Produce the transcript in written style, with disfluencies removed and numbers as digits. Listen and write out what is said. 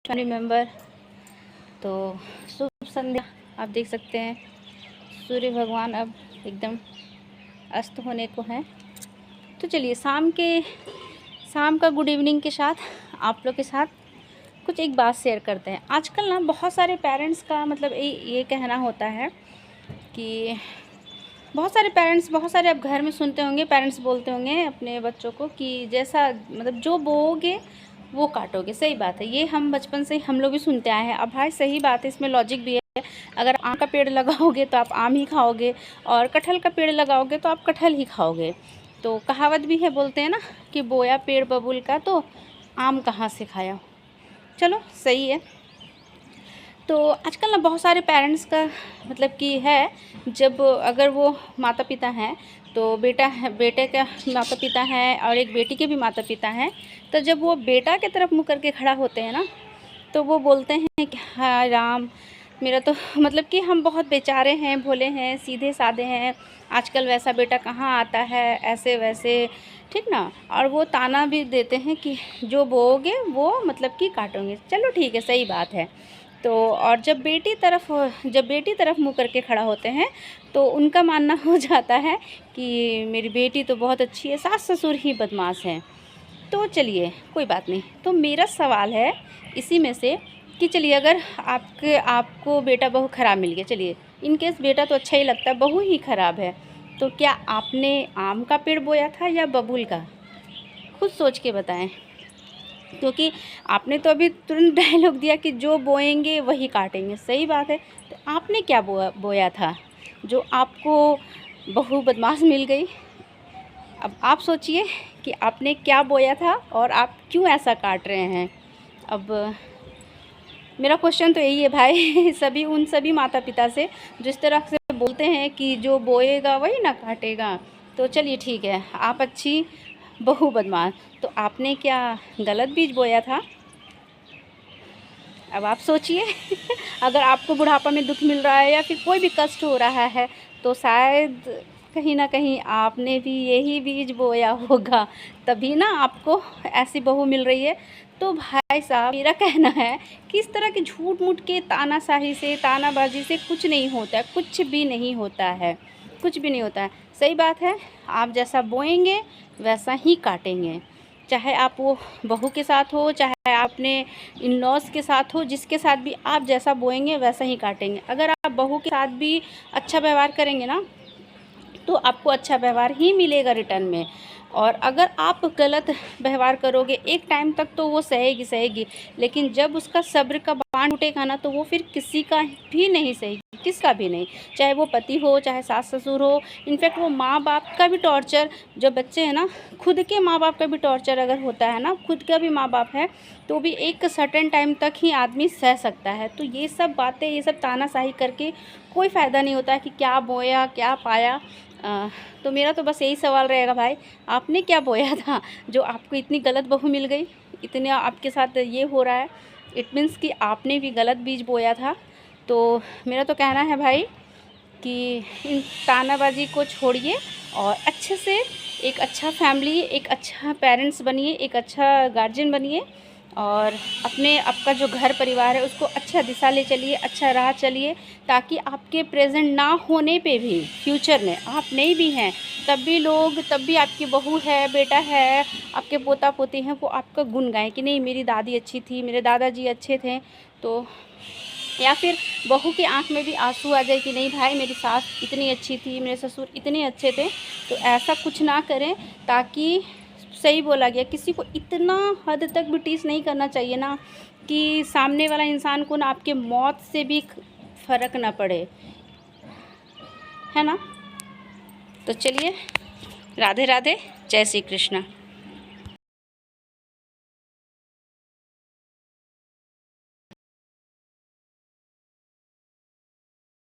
Family member. तो शुभ संध्या। आप देख सकते हैं सूर्य भगवान अब एकदम अस्त होने को है। तो चलिए शाम का गुड इवनिंग के साथ आप लोग के साथ कुछ एक बात शेयर करते हैं। आजकल ना बहुत सारे पेरेंट्स का मतलब ये कहना होता है कि बहुत सारे आप घर में सुनते होंगे, पेरेंट्स बोलते होंगे अपने बच्चों को कि जैसा मतलब जो बोओगे वो काटोगे। सही बात है, ये हम बचपन से हम लोग भी सुनते आए हैं। अब भाई सही बात है, इसमें लॉजिक भी है। अगर आम का पेड़ लगाओगे तो आप आम ही खाओगे, और कटहल का पेड़ लगाओगे तो आप कटहल ही खाओगे। तो कहावत भी है, बोलते हैं ना कि बोया पेड़ बबूल का तो आम कहाँ से खाया। चलो सही है। तो आजकल ना बहुत सारे पेरेंट्स का मतलब कि है, जब अगर वो माता पिता हैं तो बेटे का माता पिता हैं और एक बेटी के भी माता पिता हैं, तो जब वो बेटा की तरफ मुँह करके खड़ा होते हैं ना, तो वो बोलते हैं कि हाँ राम, मेरा तो मतलब कि हम बहुत बेचारे हैं, भोले हैं, सीधे साधे हैं, आजकल वैसा बेटा कहाँ आता है, ऐसे वैसे, ठीक ना। और वो ताना भी देते हैं कि जो बोओगे वो मतलब कि काटोगे। चलो ठीक है, सही बात है। तो और जब बेटी तरफ मुँह करके खड़ा होते हैं तो उनका मानना हो जाता है कि मेरी बेटी तो बहुत अच्छी है, सास ससुर ही बदमाश हैं। तो चलिए कोई बात नहीं। तो मेरा सवाल है इसी में से कि चलिए अगर आपको बेटा बहू ख़राब मिल गया, चलिए इन केस बेटा तो अच्छा ही लगता है, बहू ही ख़राब है, तो क्या आपने आम का पेड़ बोया था या बबूल का? खुद सोच के बताएं, क्योंकि आपने तो अभी तुरंत डायलॉग दिया कि जो बोएंगे वही काटेंगे। सही बात है, तो आपने क्या बोया था जो आपको बहू बदमाश मिल गई? अब आप सोचिए कि आपने क्या बोया था और आप क्यों ऐसा काट रहे हैं। अब मेरा क्वेश्चन तो यही है भाई सभी माता पिता से जिस तरह से बोलते हैं कि जो बोएगा वही ना काटेगा। तो चलिए ठीक है, आप अच्छी बहू बदमाश, तो आपने क्या गलत बीज बोया था? अब आप सोचिए अगर आपको बुढ़ापा में दुख मिल रहा है या फिर कोई भी कष्ट हो रहा है तो शायद कहीं ना कहीं आपने भी यही बीज बोया होगा, तभी ना आपको ऐसी बहू मिल रही है। तो भाई साहब, मेरा कहना है कि इस तरह के झूठ मूठ के तानाशाही से, तानाबाजी से कुछ नहीं होता है, कुछ भी नहीं होता है, कुछ भी नहीं होता है। सही बात है, आप जैसा बोएंगे वैसा ही काटेंगे। चाहे आप वो बहू के साथ हो, चाहे आप अपने इन लॉज के साथ हो, जिसके साथ भी आप जैसा बोएंगे वैसा ही काटेंगे। अगर आप बहू के साथ भी अच्छा व्यवहार करेंगे ना तो आपको अच्छा व्यवहार ही मिलेगा रिटर्न में। और अगर आप गलत व्यवहार करोगे एक टाइम तक तो वो सहेगी, लेकिन जब उसका सब्र का बांध टूटेगा ना तो वो फिर किसी का भी नहीं सहेगी, किसका भी नहीं। चाहे वो पति हो, चाहे सास ससुर हो, इनफैक्ट वो माँ बाप का भी टॉर्चर, जो बच्चे हैं ना, खुद के माँ बाप का भी टॉर्चर अगर होता है ना, खुद का भी माँ बाप है तो भी एक सर्टेन टाइम तक ही आदमी सह सकता है। तो ये सब बातें, ये सब तानाशाही करके कोई फ़ायदा नहीं होता है कि क्या बोया क्या पाया। तो मेरा तो बस यही सवाल रहेगा भाई, आपने क्या बोया था जो आपको इतनी गलत बहू मिल गई, इतने आपके साथ ये हो रहा है? इट मीन्स कि आपने भी गलत बीज बोया था। तो मेरा तो कहना है भाई कि इन तानाबाजी को छोड़िए और अच्छे से एक अच्छा फैमिली, एक अच्छा पेरेंट्स बनिए, एक अच्छा गार्जियन बनिए, और आपका जो घर परिवार है उसको अच्छा दिशा ले चलिए, अच्छा राह चलिए, ताकि आपके प्रेजेंट ना होने पे भी फ्यूचर में आप नहीं भी हैं तब भी आपकी बहू है, बेटा है, आपके पोता पोती हैं, वो आपका गुण गाएं कि नहीं मेरी दादी अच्छी थी, मेरे दादाजी अच्छे थे। तो या फिर बहू की आंख में भी आंसू आ जाए कि नहीं भाई मेरी सास इतनी अच्छी थी, मेरे ससुर इतने अच्छे थे। तो ऐसा कुछ ना करें, ताकि सही बोला गया, किसी को इतना हद तक भी टीस नहीं करना चाहिए ना कि सामने वाला इंसान को ना आपके मौत से भी फ़र्क ना पड़े, है ना। तो चलिए, राधे राधे, जय श्री कृष्णा।